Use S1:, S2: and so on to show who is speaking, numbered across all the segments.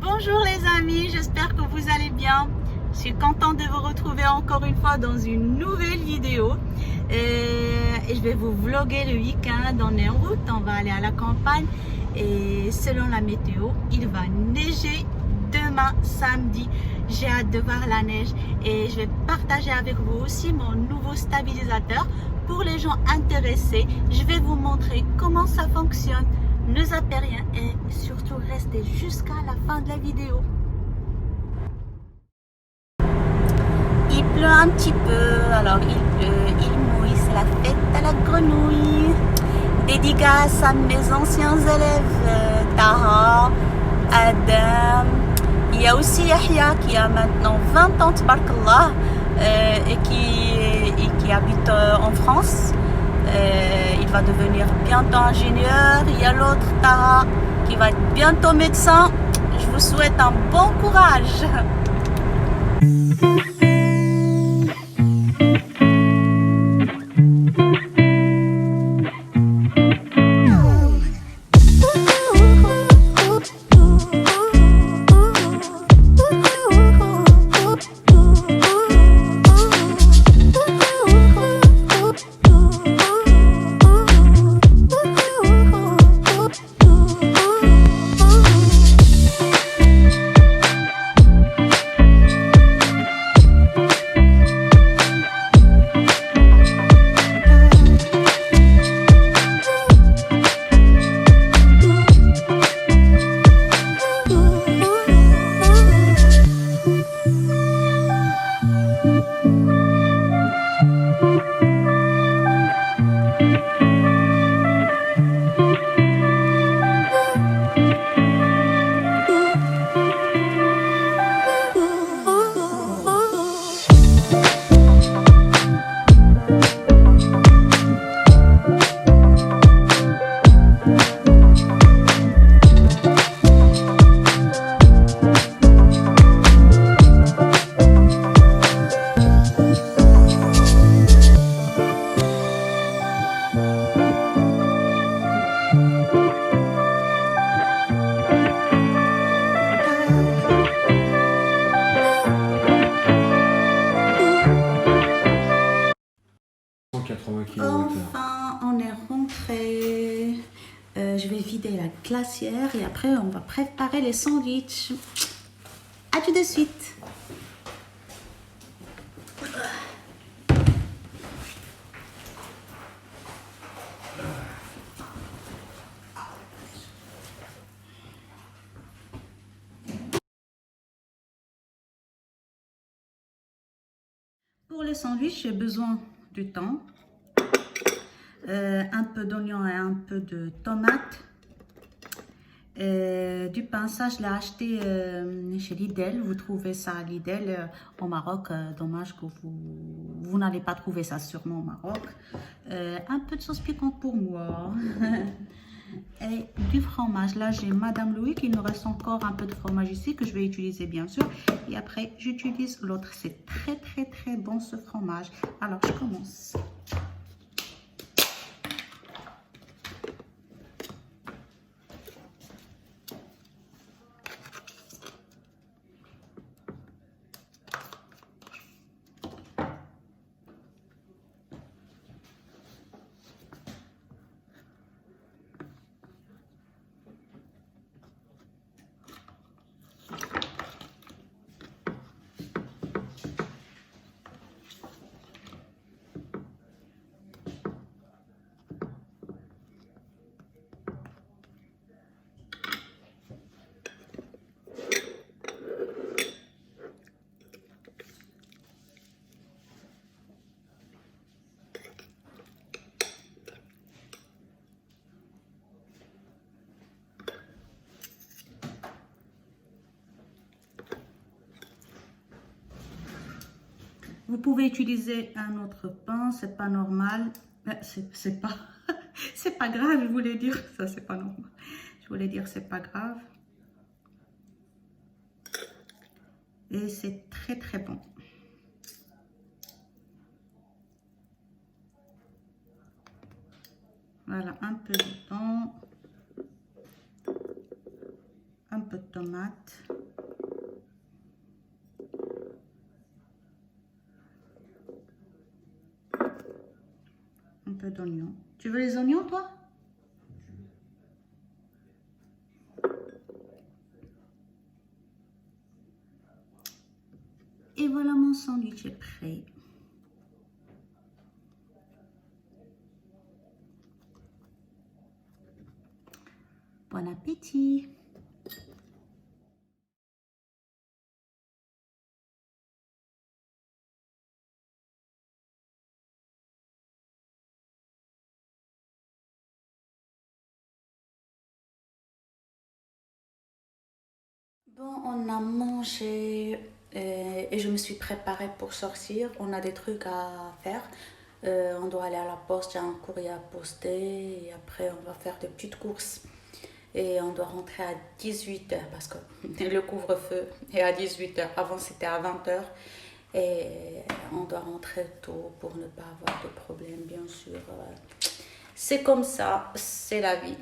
S1: Bonjour les amis, j'espère que vous allez bien. Je suis contente de vous retrouver encore une fois dans une nouvelle vidéo. Et je vais vous vlogger le week-end. On est en route, on va aller à la campagne. Et selon la météo, il va neiger demain samedi. J'ai hâte de voir la neige. Et je vais partager avec vous aussi mon nouveau stabilisateur. Pour les gens intéressés, je vais vous montrer comment ça fonctionne. Ne zappez rien et surtout restez jusqu'à la fin de la vidéo. Il pleut un petit peu, alors il pleut, il mouille, c'est la fête à la grenouille. Dédicace à mes anciens élèves, Taha, Adam. Il y a aussi Yahya qui a maintenant 20 ans, tabarakallah, et qui habite en France. Il va devenir bientôt ingénieur. Il y a l'autre Taha qui va être bientôt médecin. Je vous souhaite un bon courage. Enfin, on est rentré. Je vais vider la glacière et après on va préparer les sandwichs. À tout de suite. Pour les sandwichs, j'ai besoin du thon, un peu d'oignon et un peu de tomate, du pain. Ça, je l'ai acheté chez Lidl. Vous trouvez ça à Lidl au Maroc. Dommage que vous n'allez pas trouver ça sûrement au Maroc. Un peu de sauce piquante pour moi. Et du fromage. Là, j'ai Madame Louis. Il me reste encore un peu de fromage ici que je vais utiliser bien sûr. Et après, j'utilise l'autre. C'est très très très bon ce fromage. Alors, je commence. Vous pouvez utiliser un autre pain, c'est pas normal. C'est pas, c'est pas grave, je voulais dire. Ça, c'est pas normal. Je voulais dire, c'est pas grave. Et c'est très très bon. Voilà, un peu de thon, un peu de tomate. peu d'oignons. Tu veux les oignons, toi? Et voilà, mon sandwich est prêt. Bon appétit! Bon, on a mangé et je me suis préparée pour sortir. On a des trucs à faire. On doit aller à la poste, il y a un courrier à poster et après on va faire des petites courses. Et on doit rentrer à 18h parce que le couvre-feu est à 18h. Avant c'était à 20h. Et on doit rentrer tôt pour ne pas avoir de problème, bien sûr. C'est comme ça, c'est la vie.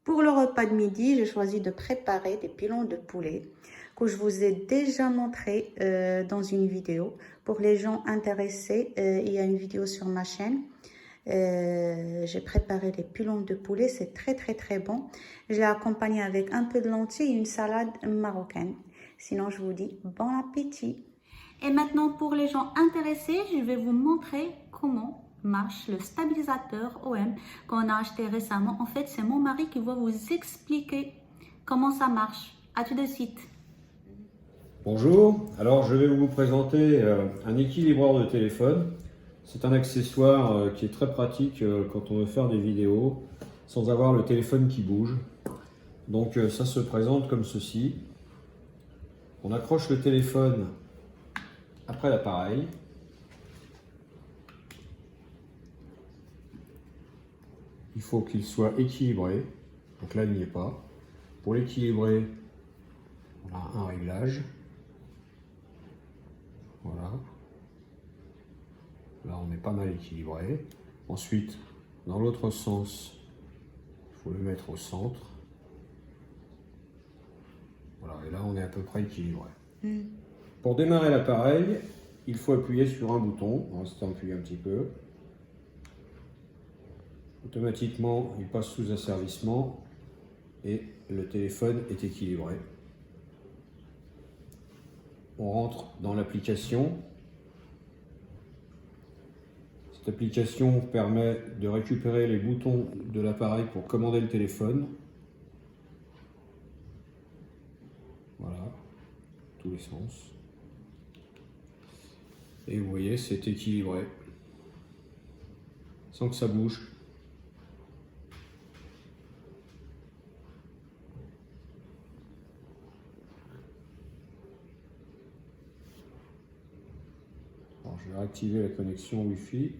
S1: Pour le repas de midi, j'ai choisi de préparer des pilons de poulet que je vous ai déjà montré dans une vidéo. Pour les gens intéressés, il y a une vidéo sur ma chaîne. J'ai préparé des pilons de poulet, c'est très bon. Je l'ai accompagné avec un peu de lentilles et une salade marocaine. Sinon, je vous dis bon appétit. Et maintenant, pour les gens intéressés, je vais vous montrer comment marche le stabilisateur OM qu'on a acheté récemment. En fait, c'est mon mari qui va vous expliquer comment ça marche. À tout de suite.
S2: Bonjour, alors je vais vous présenter un équilibreur de téléphone. C'est un accessoire qui est très pratique quand on veut faire des vidéos sans avoir le téléphone qui bouge. Donc ça se présente comme ceci. On accroche le téléphone après l'appareil. Il faut qu'il soit équilibré, donc là il n'y est pas. Pour l'équilibrer, on a un réglage. Voilà. Là on est pas mal équilibré. Ensuite, dans l'autre sens, il faut le mettre au centre. Voilà, et là on est à peu près équilibré. Pour démarrer l'appareil, il faut appuyer sur un bouton. On va rester appuyé un petit peu. Automatiquement, il passe sous asservissement et le téléphone est équilibré. On rentre dans l'application. Cette application permet de récupérer les boutons de l'appareil pour commander le téléphone. Voilà, tous les sens. Et vous voyez, c'est équilibré, sans que ça bouge. Alors, je vais réactiver la connexion Wi-Fi.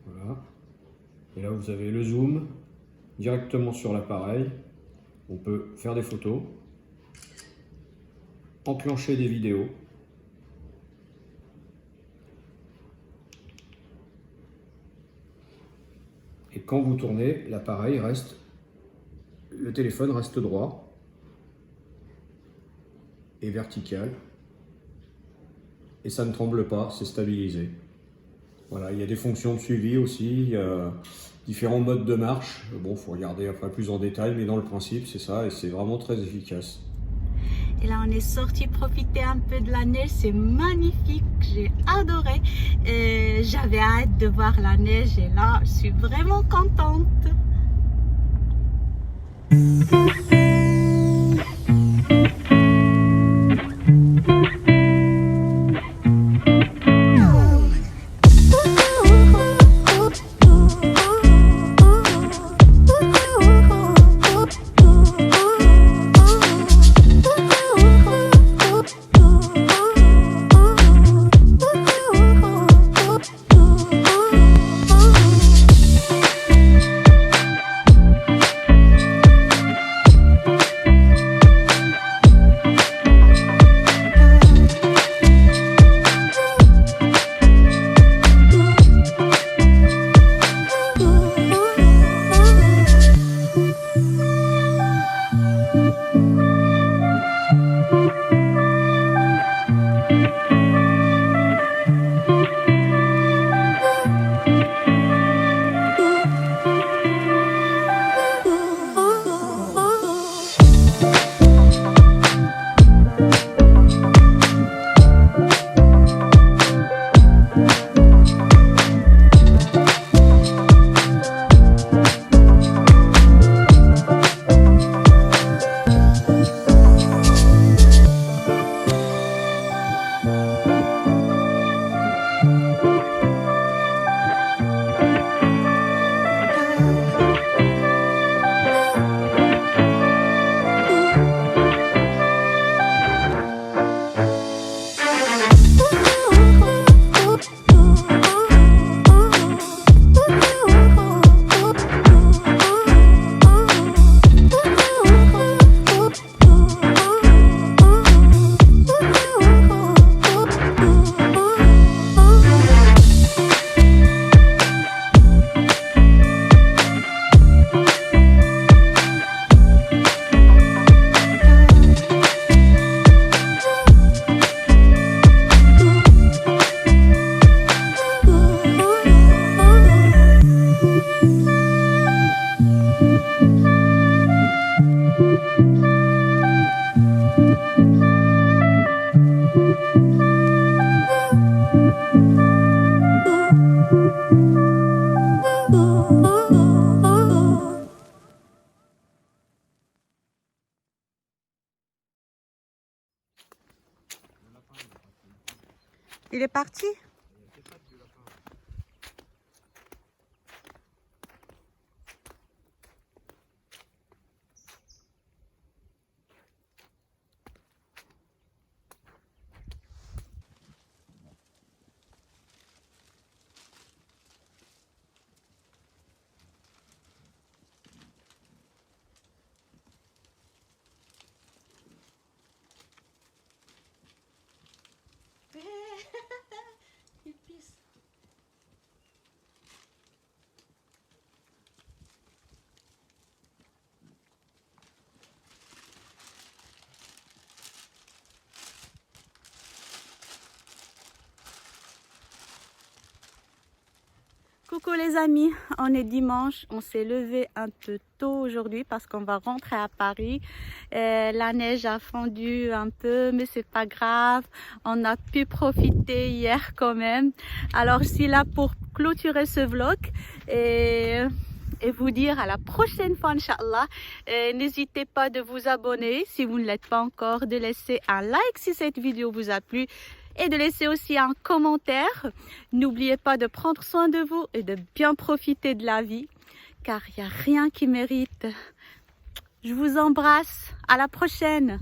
S2: Voilà. Et là, vous avez le zoom directement sur l'appareil. On peut faire des photos, enclencher des vidéos. Et quand vous tournez, l'appareil reste, le téléphone reste droit et vertical. Et ça ne tremble pas, c'est stabilisé. Voilà, il y a des fonctions de suivi aussi, il y a différents modes de marche. Bon, il faut regarder après plus en détail, mais dans le principe, c'est ça et c'est vraiment très efficace.
S1: Et là, on est sorti profiter un peu de la neige, c'est magnifique, j'ai adoré. J'avais hâte de voir la neige et là, je suis vraiment contente. Il est parti? Il pisse. Coucou les amis, on est dimanche, on s'est levé un peu tôt aujourd'hui parce qu'on va rentrer à Paris. La neige a fondu un peu, mais c'est pas grave, on a pu profiter hier quand même. Alors je suis là pour clôturer ce vlog et vous dire à la prochaine fois, Inch'Allah. N'hésitez pas de vous abonner si vous ne l'êtes pas encore, de laisser un like si cette vidéo vous a plu et de laisser aussi un commentaire. N'oubliez pas de prendre soin de vous et de bien profiter de la vie, car il n'y a rien qui mérite. Je vous embrasse, à la prochaine.